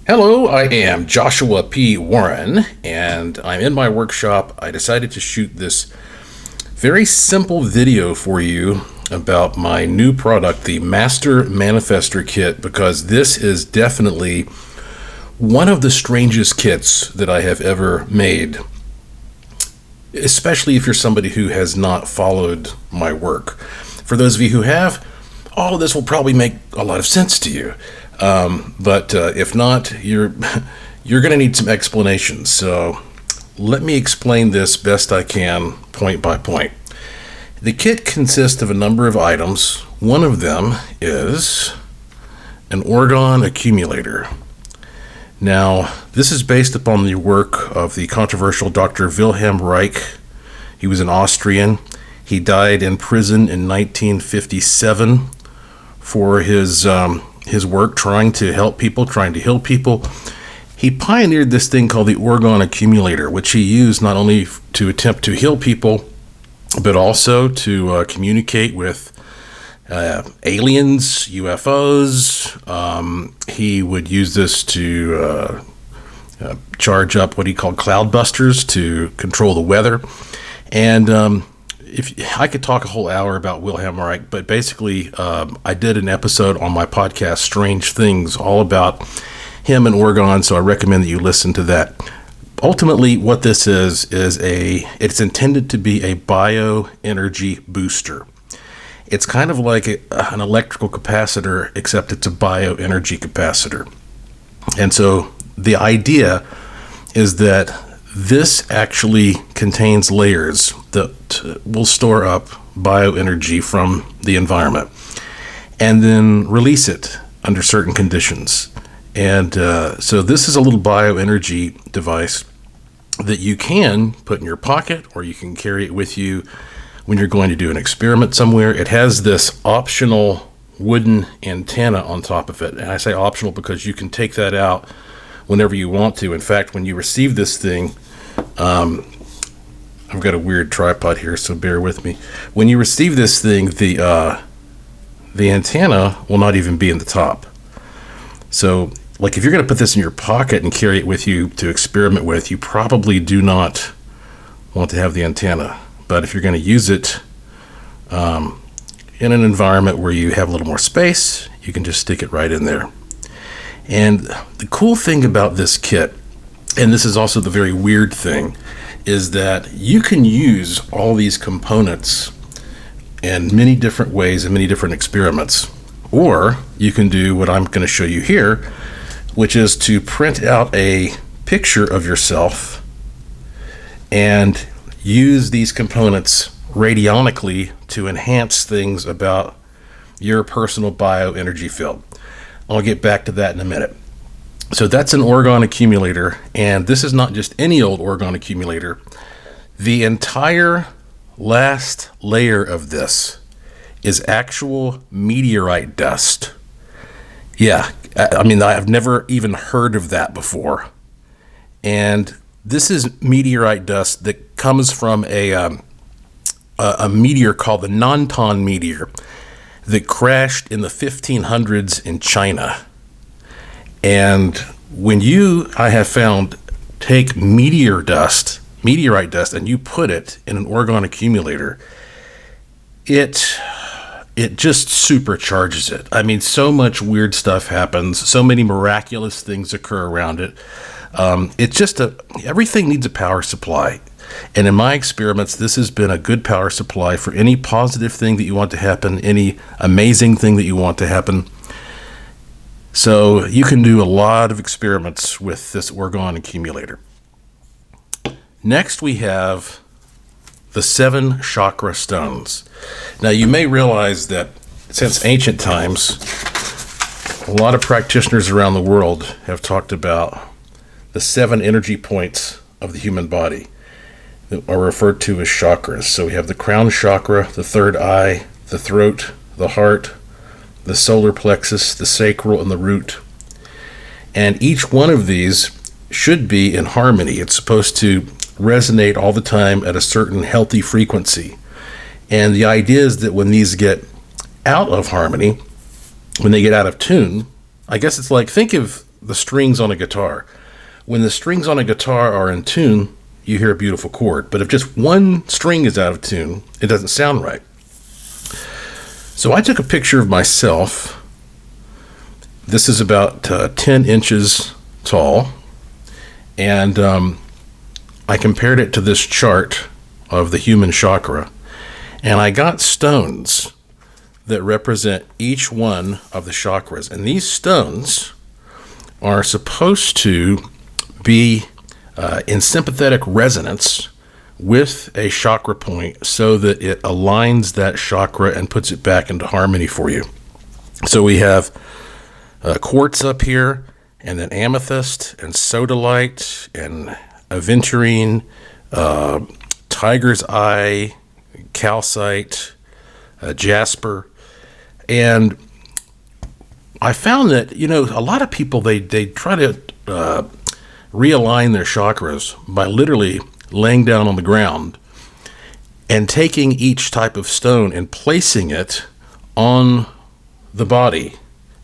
Hello, I am Joshua P. Warren, and I'm in my workshop. I decided to shoot this very simple video for you about my new product, the Master Manifestor Kit, because this is definitely one of the strangest kits that I have ever made, especially if you're somebody who has not followed my work. For those of you who have, all of this will probably make a lot of sense to you. But if not, you're going to need some explanations. So let me explain this best I can, point by point. The kit consists of a number of items. One of them is an Orgone accumulator. Now, this is based upon the work of the controversial Dr. Wilhelm Reich. He was an Austrian. He died in prison in 1957 for his work trying to help people, trying to heal people. He pioneered this thing called the Orgone Accumulator, which he used not only to attempt to heal people, but also to communicate with aliens, UFOs. He would use this to charge up what he called cloudbusters to control the weather. And if I could talk a whole hour about Wilhelm Reich, but basically I did an episode on my podcast, Strange Things, all about him and Orgone, so I recommend that you listen to that. Ultimately, what this is it's intended to be a bioenergy booster. It's kind of like an electrical capacitor, except it's a bioenergy capacitor. And so the idea is that this actually contains layers that will store up bioenergy from the environment and then release it under certain conditions. And so this is a little bioenergy device that you can put in your pocket, or you can carry it with you when you're going to do an experiment somewhere. It has this optional wooden antenna on top of it. And I say optional because you can take that out whenever you want to. In fact, when you receive this thing, I've got a weird tripod here, so bear with me. When you receive this thing, the antenna will not even be in the top. So, like, if you're going to put this in your pocket and carry it with you to experiment with, you probably do not want to have the antenna. But if you're going to use it in an environment where you have a little more space, you can just stick it right in there. And the cool thing about this kit, and this is also the very weird thing, is that you can use all these components in many different ways and many different experiments. Or you can do what I'm going to show you here, which is to print out a picture of yourself and use these components radionically to enhance things about your personal bioenergy field. I'll get back to that in a minute. So that's an Orgone accumulator, and this is not just any old Orgone accumulator. The entire last layer of this is actual meteorite dust. Yeah, I mean, I've never even heard of that before. And this is meteorite dust that comes from a meteor called the Nantan meteor that crashed in the 1500s in China. And when you, I have found, take meteorite dust, and you put it in an Orgone accumulator, it just supercharges it. I mean, so much weird stuff happens. So many miraculous things occur around it. It's just everything needs a power supply. And in my experiments, this has been a good power supply for any positive thing that you want to happen, any amazing thing that you want to happen. So you can do a lot of experiments with this Orgone accumulator. Next, we have the 7 chakra stones. Now, you may realize that since ancient times, a lot of practitioners around the world have talked about the 7 energy points of the human body that are referred to as chakras. So we have the crown chakra, the third eye, the throat, the heart, the solar plexus, the sacral, and the root. And each one of these should be in harmony. It's supposed to resonate all the time at a certain healthy frequency. And the idea is that when these get out of harmony, when they get out of tune, I guess it's like, think of the strings on a guitar. When the strings on a guitar are in tune, you hear a beautiful chord. But if just one string is out of tune, it doesn't sound right. So I took a picture of myself. This is about 10 inches tall. And I compared it to this chart of the human chakra. And I got stones that represent each one of the chakras. And these stones are supposed to be in sympathetic resonance with a chakra point so that it aligns that chakra and puts it back into harmony for you. So we have quartz up here, and then amethyst and sodalite and aventurine, tiger's eye, calcite, jasper. And I found that, a lot of people, they try to realign their chakras by literally laying down on the ground and taking each type of stone and placing it on the body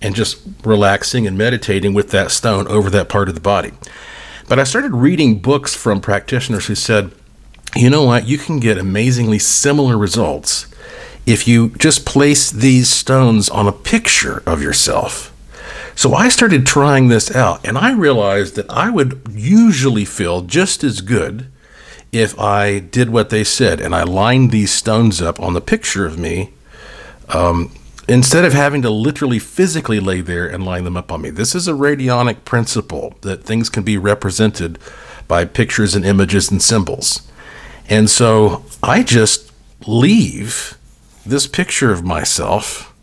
and just relaxing and meditating with that stone over that part of the body. But I started reading books from practitioners who said, you know what, you can get amazingly similar results if you just place these stones on a picture of yourself. So I started trying this out, and I realized that I would usually feel just as good if I did what they said, and I lined these stones up on the picture of me, instead of having to literally physically lay there and line them up on me. This is a radionic principle, that things can be represented by pictures and images and symbols. And so I just leave this picture of myself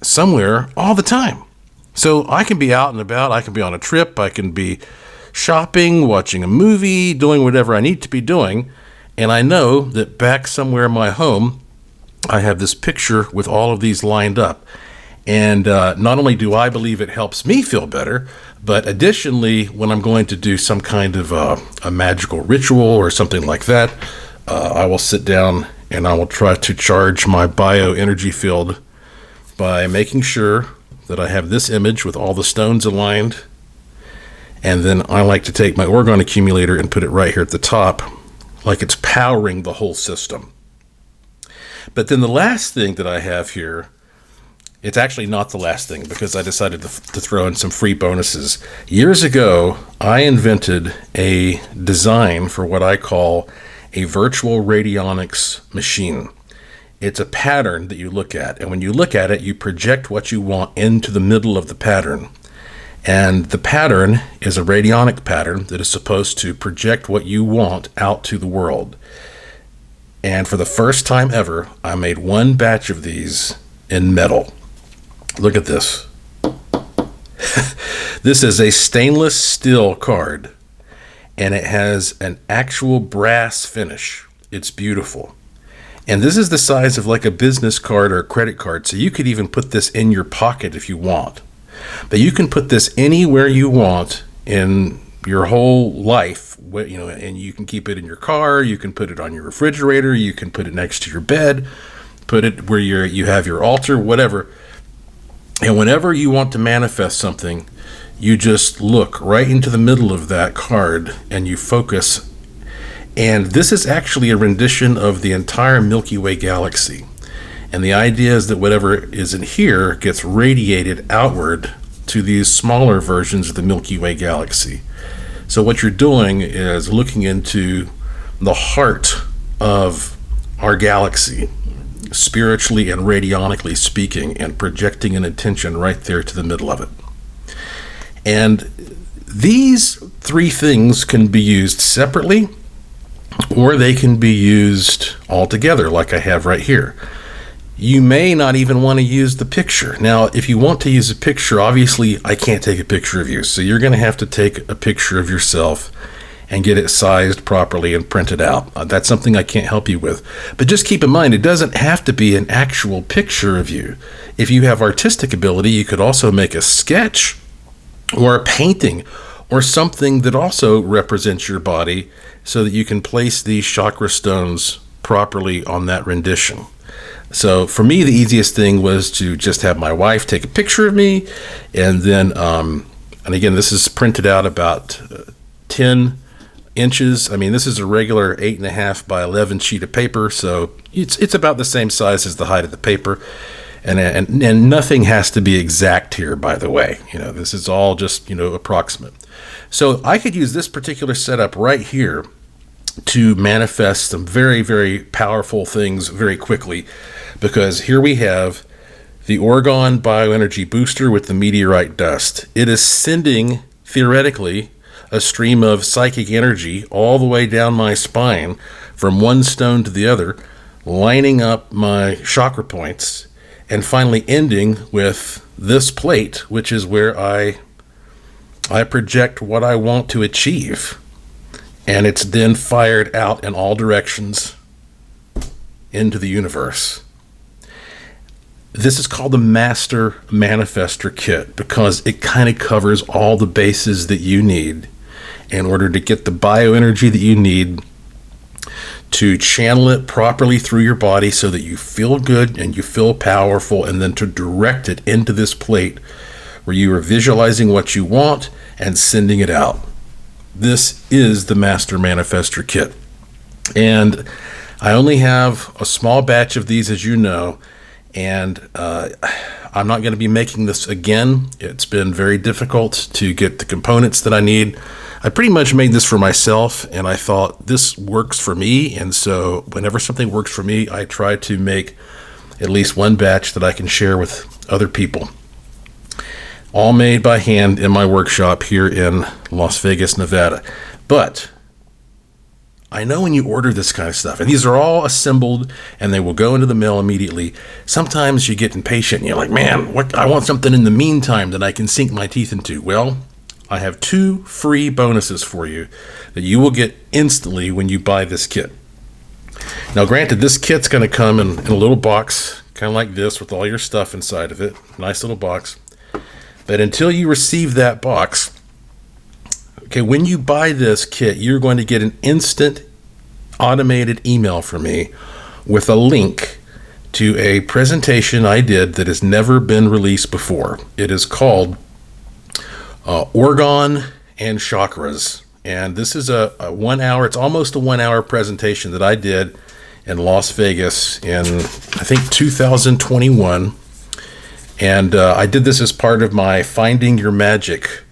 somewhere all the time. So I can be out and about, I can be on a trip, I can be shopping, watching a movie, doing whatever I need to be doing, and I know that back somewhere in my home, I have this picture with all of these lined up. And not only do I believe it helps me feel better, but additionally, when I'm going to do some kind of a magical ritual or something like that, I will sit down and I will try to charge my bioenergy field by making sure that I have this image with all the stones aligned. And then I like to take my Orgone accumulator and put it right here at the top, like it's powering the whole system. But then the last thing that I have here, it's actually not the last thing, because I decided to throw in some free bonuses. Years ago, I invented a design for what I call a virtual radionics machine. It's a pattern that you look at, and when you look at it, you project what you want into the middle of the pattern. And the pattern is a radionic pattern that is supposed to project what you want out to the world. And for the first time ever, I made one batch of these in metal. Look at this. This is a stainless steel card, and it has an actual brass finish. It's beautiful. And this is the size of like a business card or a credit card, so you could even put this in your pocket if you want. But you can put this anywhere you want in your whole life, and you can keep it in your car, you can put it on your refrigerator, you can put it next to your bed, put it where you have your altar, whatever. And whenever you want to manifest something, you just look right into the middle of that card and you focus. And this is actually a rendition of the entire Milky Way galaxy. And the idea is that whatever is in here gets radiated outward to these smaller versions of the Milky Way galaxy. So what you're doing is looking into the heart of our galaxy, spiritually and radionically speaking, and projecting an intention right there to the middle of it. And these three things can be used separately, or they can be used all together, like I have right here. You may not even want to use the picture. Now, if you want to use a picture, obviously I can't take a picture of you. So you're going to have to take a picture of yourself and get it sized properly and printed out. That's something I can't help you with. But just keep in mind, it doesn't have to be an actual picture of you. If you have artistic ability, you could also make a sketch or a painting or something that also represents your body so that you can place these chakra stones properly on that rendition. So for me, the easiest thing was to just have my wife take a picture of me and then And again, this is printed out about 10 inches. I mean, this is a regular 8.5 by 11 sheet of paper, so it's about the same size as the height of the paper. And nothing has to be exact here, by the way. This is all just, approximate. So I could use this particular setup right here to manifest some very, very powerful things very quickly, because here we have the Orgone bioenergy booster with the Meteorite Dust. It is sending, theoretically, a stream of psychic energy all the way down my spine from one stone to the other, lining up my chakra points, and finally ending with this plate, which is where I project what I want to achieve. And it's then fired out in all directions into the universe. This is called the Master Manifestor Kit because it kind of covers all the bases that you need in order to get the bioenergy that you need to channel it properly through your body so that you feel good and you feel powerful, and then to direct it into this plate where you are visualizing what you want and sending it out. This is the Master Manifestor Kit. And I only have a small batch of these, as you know, and I'm not going to be making this again. It's been very difficult to get the components that I need. I pretty much made this for myself, and I thought this works for me, and so whenever something works for me, I try to make at least one batch that I can share with other people. All made by hand in my workshop here in Las Vegas, Nevada. But I know when you order this kind of stuff, and these are all assembled and they will go into the mail immediately, sometimes you get impatient and you're like, man, I want something in the meantime that I can sink my teeth into. Well, I have 2 free bonuses for you that you will get instantly when you buy this kit. Now, granted, this kit's going to come in a little box, kind of like this, with all your stuff inside of it. Nice little box. But until you receive that box, okay, when you buy this kit, you're going to get an instant automated email from me with a link to a presentation I did that has never been released before. It is called Orgone and Chakras. And this is a 1 hour, it's almost a 1 hour presentation that I did in Las Vegas in, I think, 2021. And I did this as part of my Finding Your Magic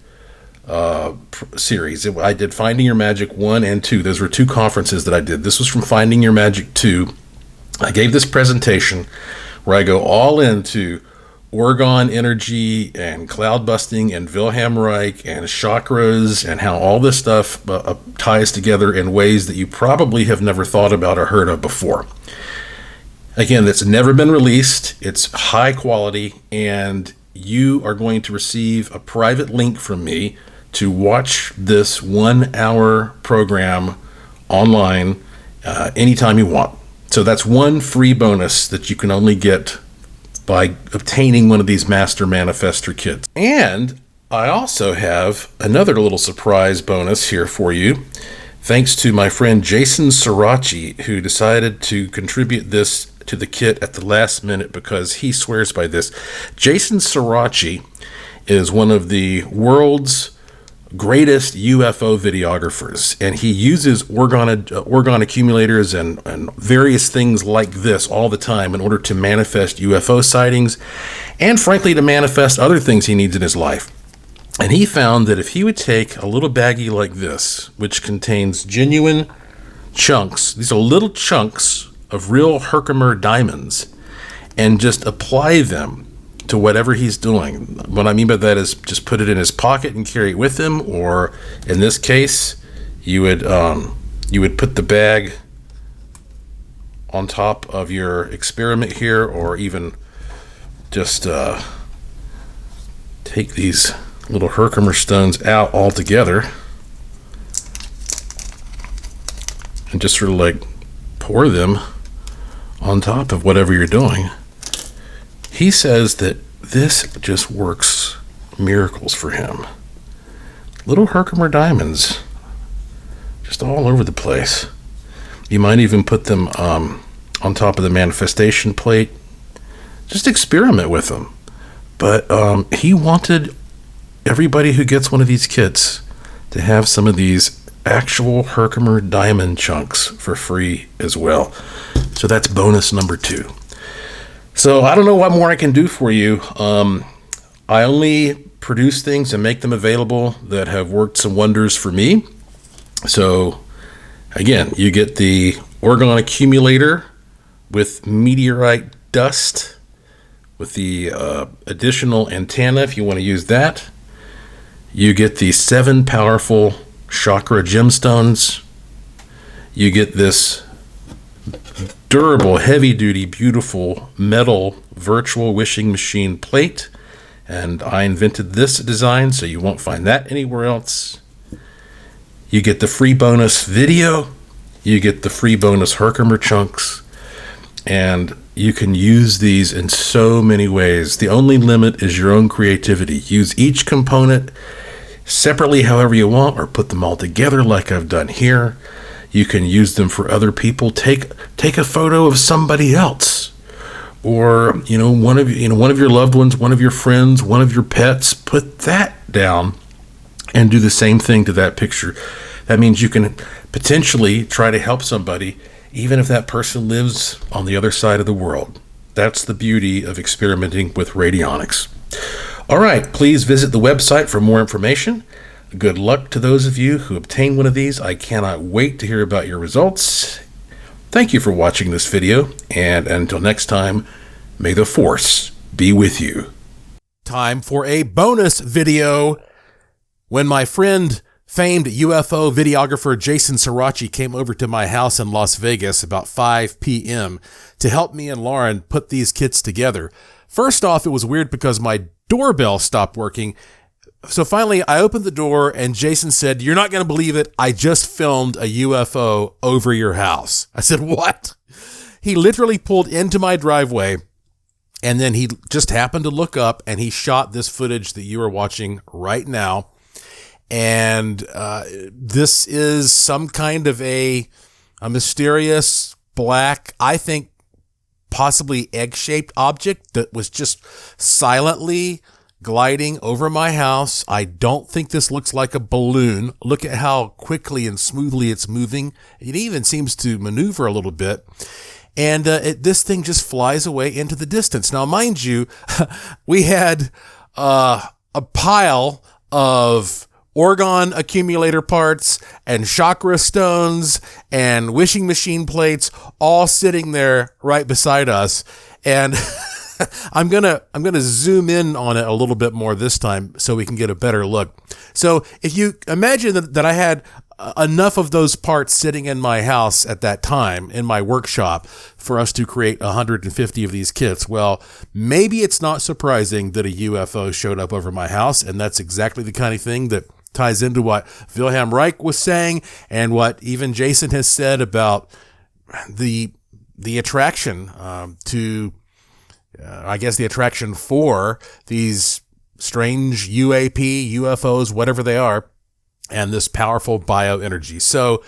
series. I did Finding Your Magic 1 and 2. Those were 2 conferences that I did. This was from Finding Your Magic 2. I gave this presentation where I go all into Orgone energy and cloud busting and Wilhelm Reich and chakras and how all this stuff ties together in ways that you probably have never thought about or heard of before. Again, that's never been released. It's high quality, and you are going to receive a private link from me to watch this 1 hour program online anytime you want. So that's one free bonus that you can only get by obtaining one of these Master Manifestor Kits. And I also have another little surprise bonus here for you, thanks to my friend Jason Sirachi, who decided to contribute this to the kit at the last minute because he swears by this. Jason Sirachi is one of the world's greatest UFO videographers, and he uses Orgone accumulators and various things like this all the time in order to manifest UFO sightings and, frankly, to manifest other things he needs in his life. And he found that if he would take a little baggie like this, which contains genuine chunks, these are little chunks of real Herkimer diamonds, and just apply them to whatever he's doing. What I mean by that is just put it in his pocket and carry it with him, or in this case, you would put the bag on top of your experiment here, or even just take these little Herkimer stones out altogether and just sort of like pour them on top of whatever you're doing. He says that this just works miracles for him. Little Herkimer diamonds just all over the place. You might even put them on top of the manifestation plate. Just experiment with them. But he wanted everybody who gets one of these kits to have some of these actual Herkimer diamond chunks for free as well. So that's bonus number 2. So I don't know what more I can do for you. I only produce things and make them available that have worked some wonders for me. So again, you get the Orgone Accumulator with Meteorite Dust with the additional antenna if you want to use that. You get the 7 powerful Chakra gemstones. You get this durable, heavy-duty, beautiful metal virtual wishing machine plate. And I invented this design, so you won't find that anywhere else. You get the free bonus video. You get the free bonus Herkimer chunks. And you can use these in so many ways. The only limit is your own creativity. Use each component separately however you want, or put them all together like I've done here. You can use them for other people. Take a photo of somebody else, or one of your loved ones, one of your friends, one of your pets. Put that down and do the same thing to that picture. That means you can potentially try to help somebody, even if that person lives on the other side of the world. That's the beauty of experimenting with radionics. All right, please visit the website for more information. Good luck to those of you who obtain one of these. I cannot wait to hear about your results. Thank you for watching this video, and until next time, may the Force be with you. Time for a bonus video. When my friend, famed UFO videographer Jason Sirachi came over to my house in Las Vegas about 5 p.m. to help me and Lauren put these kits together. First off, it was weird because my doorbell stopped working. So finally, I opened the door and Jason said, "You're not going to believe it. I just filmed a UFO over your house." I said, "What?" He literally pulled into my driveway, and then he just happened to look up and he shot this footage that you are watching right now. And this is some kind of a mysterious black, I think possibly egg-shaped object that was just silently gliding over my house. I don't think this looks like a balloon. Look at how quickly and smoothly it's moving. It even seems to maneuver a little bit. And this thing just flies away into the distance. Now, mind you, we had a pile of Orgone accumulator parts and chakra stones and wishing machine plates all sitting there right beside us. And I'm gonna zoom in on it a little bit more this time so we can get a better look. So if you imagine that I had enough of those parts sitting in my house at that time, in my workshop, for us to create 150 of these kits, well, maybe it's not surprising that a UFO showed up over my house, and that's exactly the kind of thing that ties into what Wilhelm Reich was saying and what even Jason has said about the attraction to I guess the attraction for these strange UFOs, whatever they are, and this powerful bioenergy. So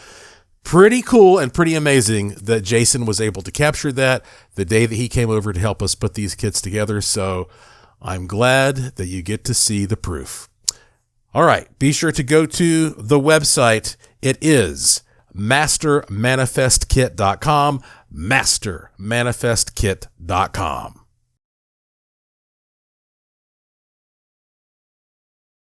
pretty cool and pretty amazing that Jason was able to capture that the day that he came over to help us put these kits together. So I'm glad that you get to see the proof. All right, be sure to go to the website. It is mastermanifestkit.com, mastermanifestkit.com.